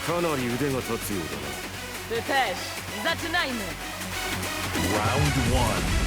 かなり腕が立つようだな。Ty też. Zaczynajmy! Round one.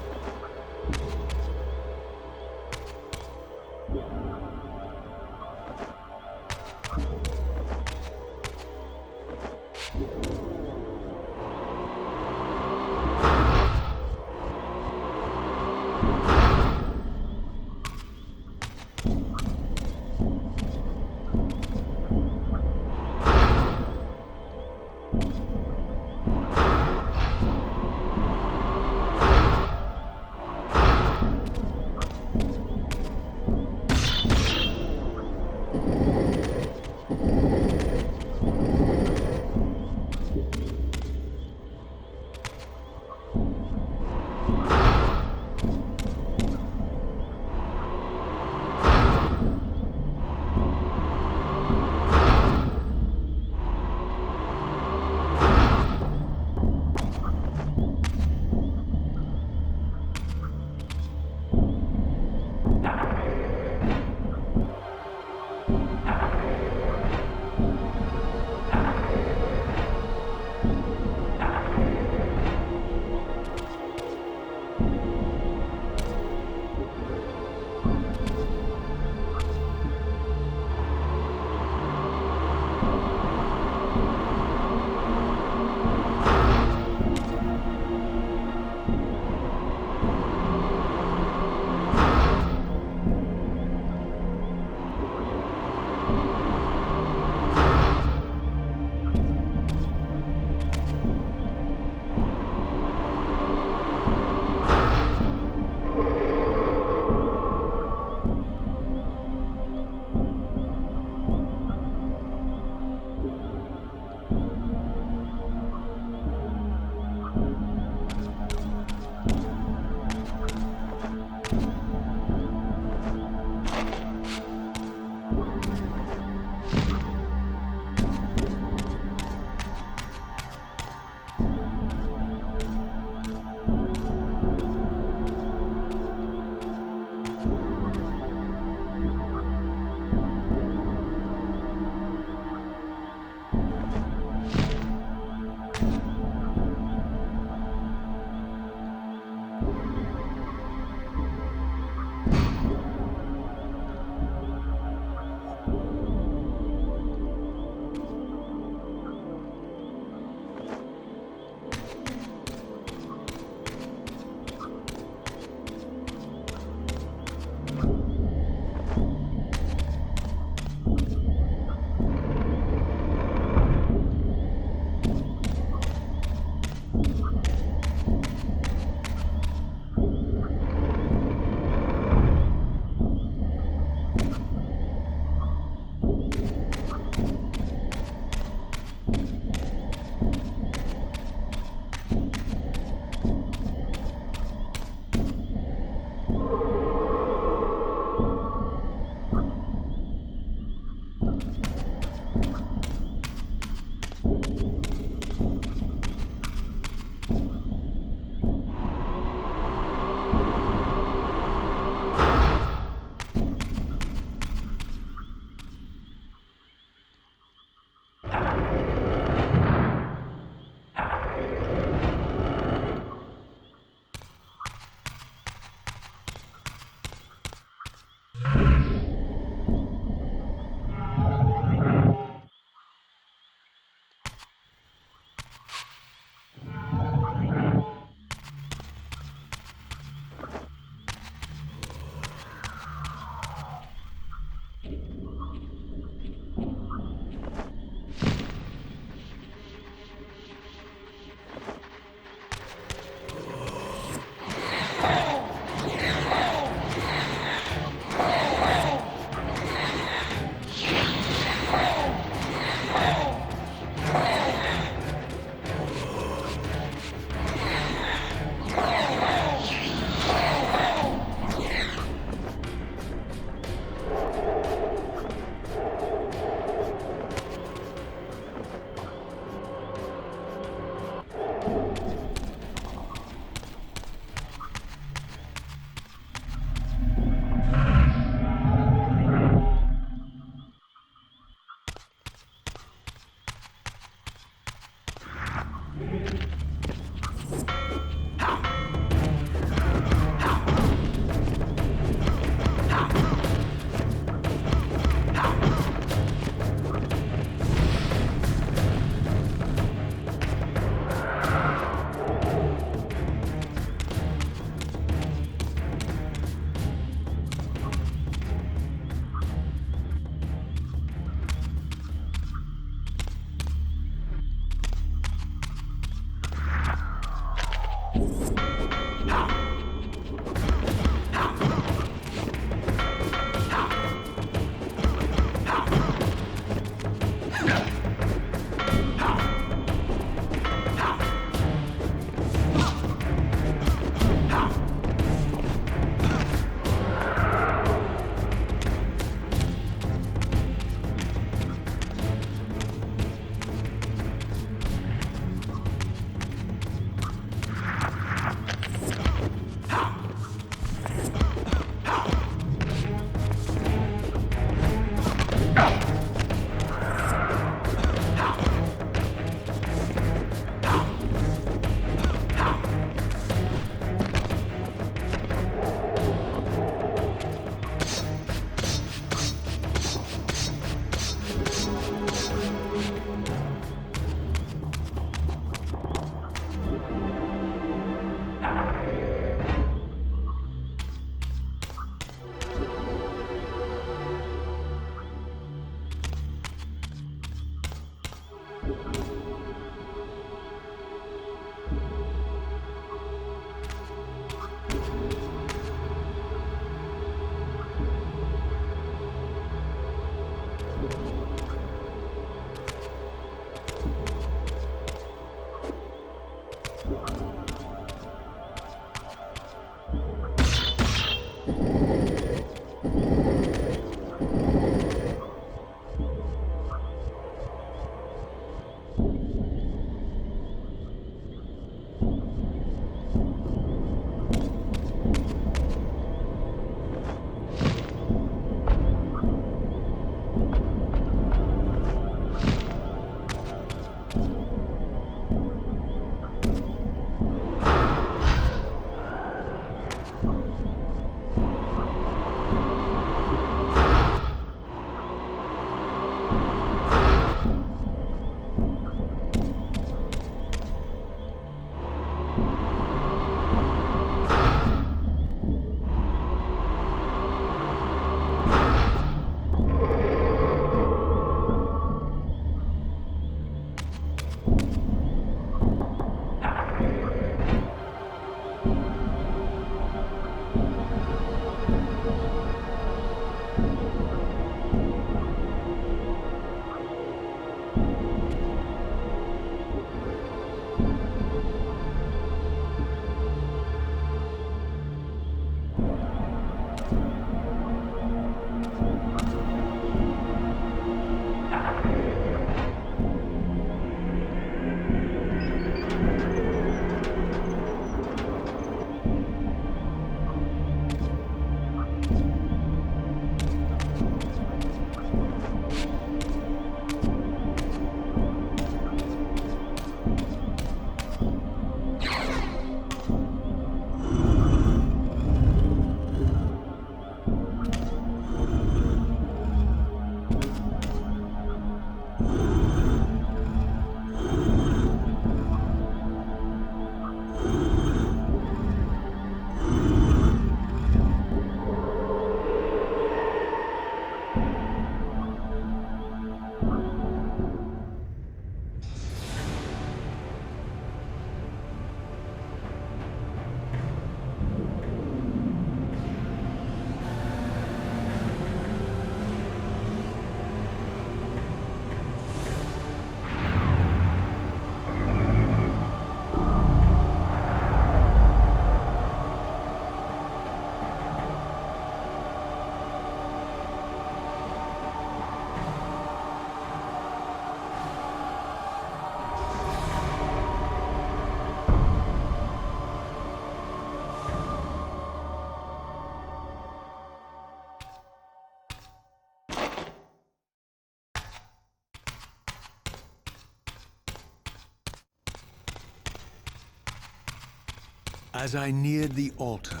As I neared the altar,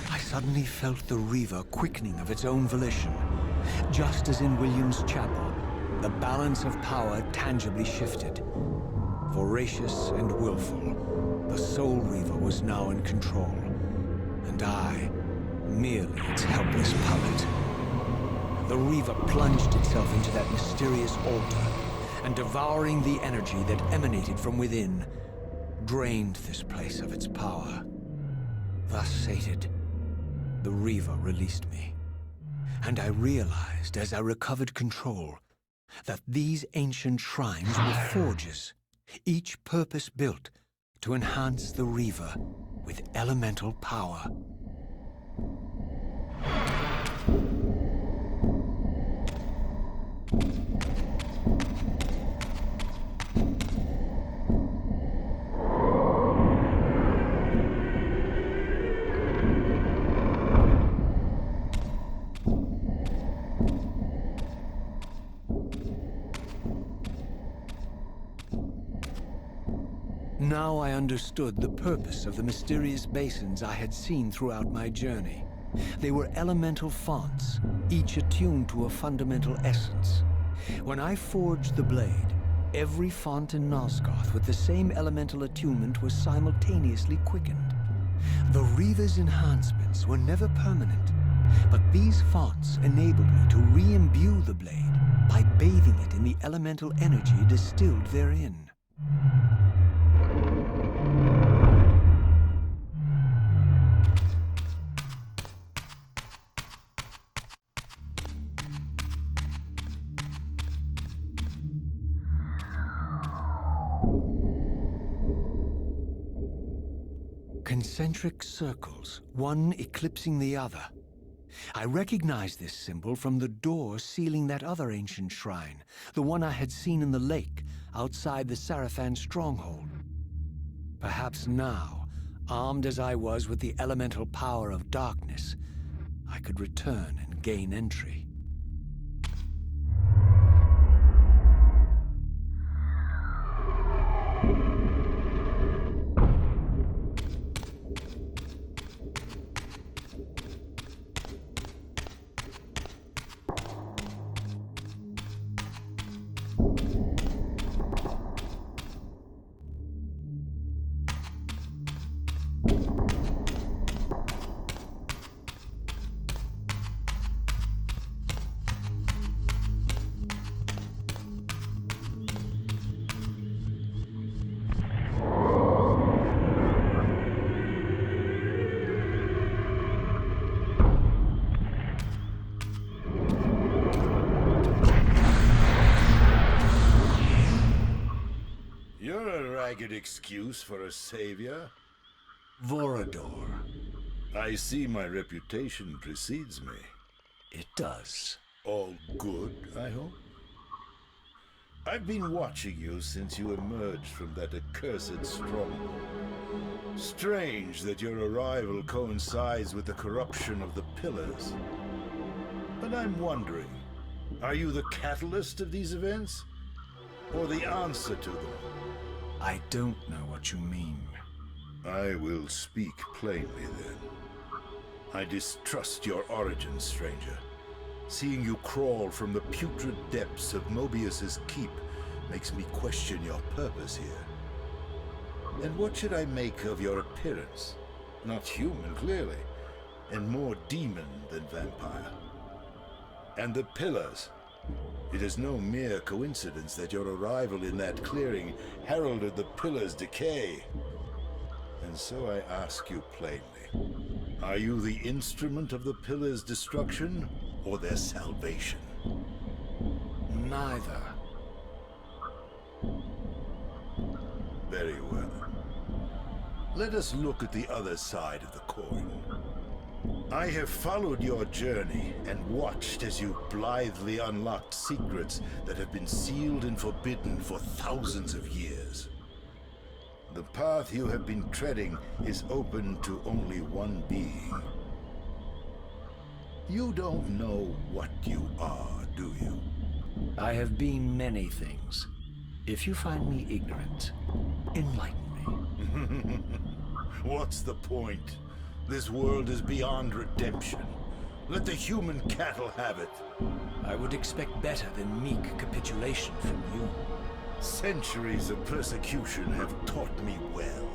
I suddenly felt the Reaver quickening of its own volition. Just as in William's chapel, the balance of power tangibly shifted. Voracious and willful, the Soul Reaver was now in control, and I, merely its helpless puppet. The Reaver plunged itself into that mysterious altar, and devouring the energy that emanated from within, drained this place of its power. Thus sated, the Reaver released me, and I realized as I recovered control that these ancient shrines were forges, each purpose-built to enhance the Reaver with elemental power. Now I understood the purpose of the mysterious basins I had seen throughout my journey. They were elemental fonts, each attuned to a fundamental essence. When I forged the blade, every font in Nosgoth with the same elemental attunement was simultaneously quickened. The Reaver's enhancements were never permanent, but these fonts enabled me to re-imbue the blade by bathing it in the elemental energy distilled therein. Concentric circles, one eclipsing the other, I recognized this symbol from the door sealing that other ancient shrine, the one I had seen in the lake outside the Sarafan stronghold. Perhaps now, armed as I was with the elemental power of darkness, I could return and gain entry. You're a ragged excuse for a savior. Vorador. I see my reputation precedes me. It does. All good, I hope? I've been watching you since you emerged from that accursed stronghold. Strange that your arrival coincides with the corruption of the Pillars. But I'm wondering, are you the catalyst of these events? Or the answer to them? I don't know what you mean. I will speak plainly then. I distrust your origins, stranger. Seeing you crawl from the putrid depths of Mobius's keep makes me question your purpose here. And what should I make of your appearance? Not human, clearly, and more demon than vampire. And the Pillars. It is no mere coincidence that your arrival in that clearing heralded the Pillars' decay. And so I ask you plainly, are you the instrument of the Pillars' destruction or their salvation? Neither. Very well. Let us look at the other side of the coin. I have followed your journey and watched as you blithely unlocked secrets that have been sealed and forbidden for thousands of years. The path you have been treading is open to only one being. You don't know what you are, do you? I have been many things. If you find me ignorant, enlighten me. What's the point? This world is beyond redemption. Let the human cattle have it. I would expect better than meek capitulation from you. Centuries of persecution have taught me well.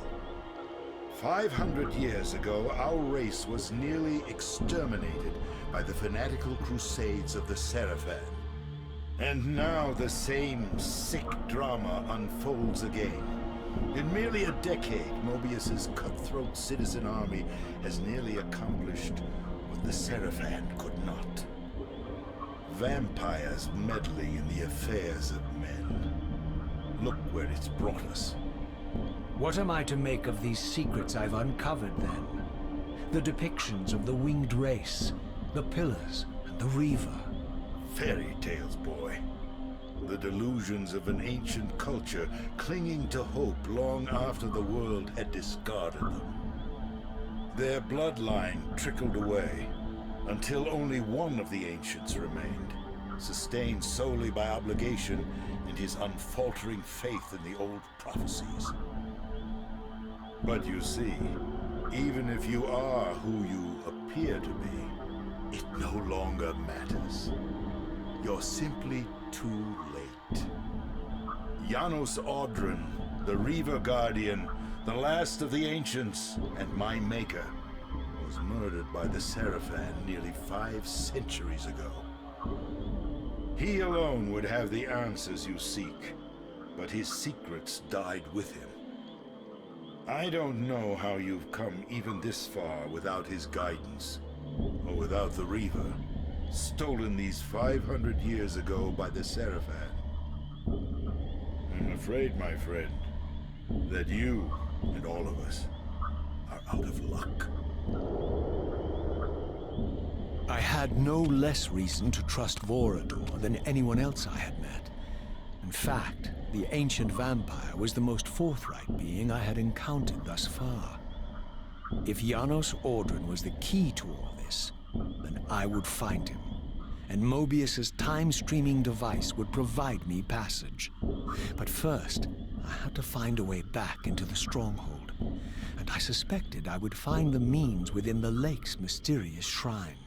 500 years ago, our race was nearly exterminated by the fanatical crusades of the Sarafan. And now the same sick drama unfolds again. In merely a decade, Mobius's cutthroat citizen army has nearly accomplished what the Sarafan could not. Vampires meddling in the affairs of men. Look where it's brought us. What am I to make of these secrets I've uncovered, then? The depictions of the winged race, the Pillars, and the Reaver. Fairy tales, boy. The delusions of an ancient culture clinging to hope long after the world had discarded them. Their bloodline trickled away until only one of the ancients remained, sustained solely by obligation and his unfaltering faith in the old prophecies. But you see, even if you are who you appear to be, it no longer matters. You're simply too late. Janos Audron, the Reaver Guardian, the last of the ancients, and my maker, was murdered by the Sarafan nearly 5 centuries ago. He alone would have the answers you seek, but his secrets died with him. I don't know how you've come even this far without his guidance, or without the Reaver, stolen these 500 years ago by the Sarafan. I'm afraid, my friend, that you and all of us are out of luck. I had no less reason to trust Vorador than anyone else I had met. In fact, the ancient vampire was the most forthright being I had encountered thus far. If Janos Ordran was the key to all this, then I would find him, and Mobius's time-streaming device would provide me passage. But first, I had to find a way back into the stronghold, and I suspected I would find the means within the lake's mysterious shrine.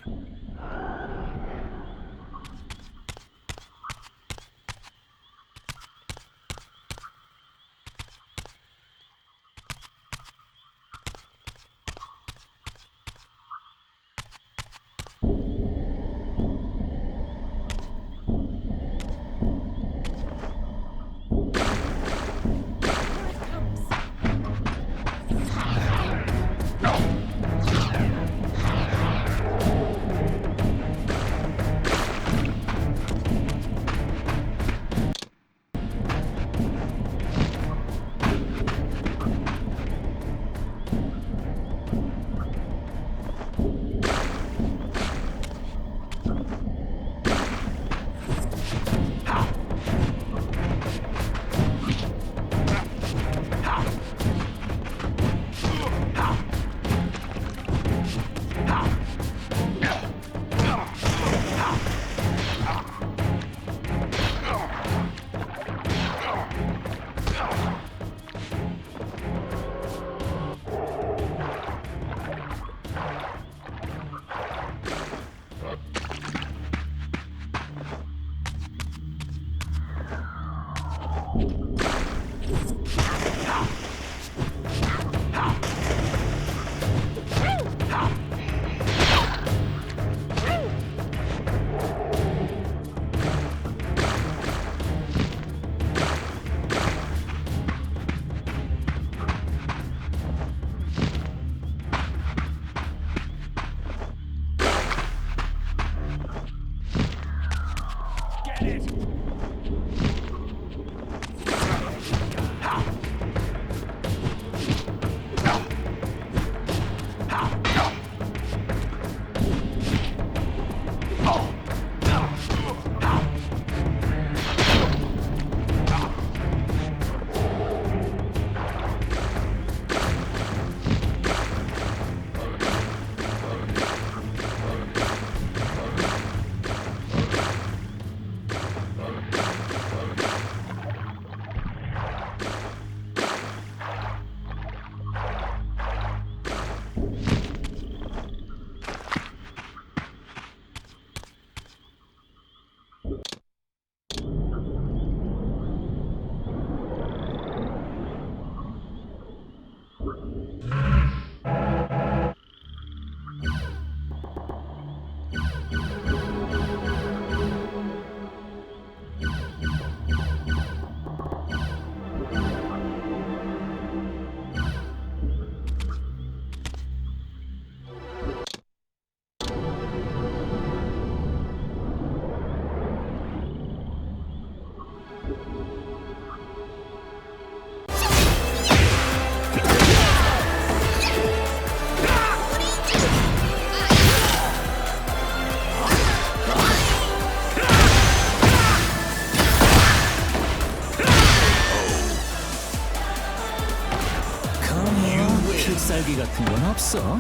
필살기 같은 건 없어?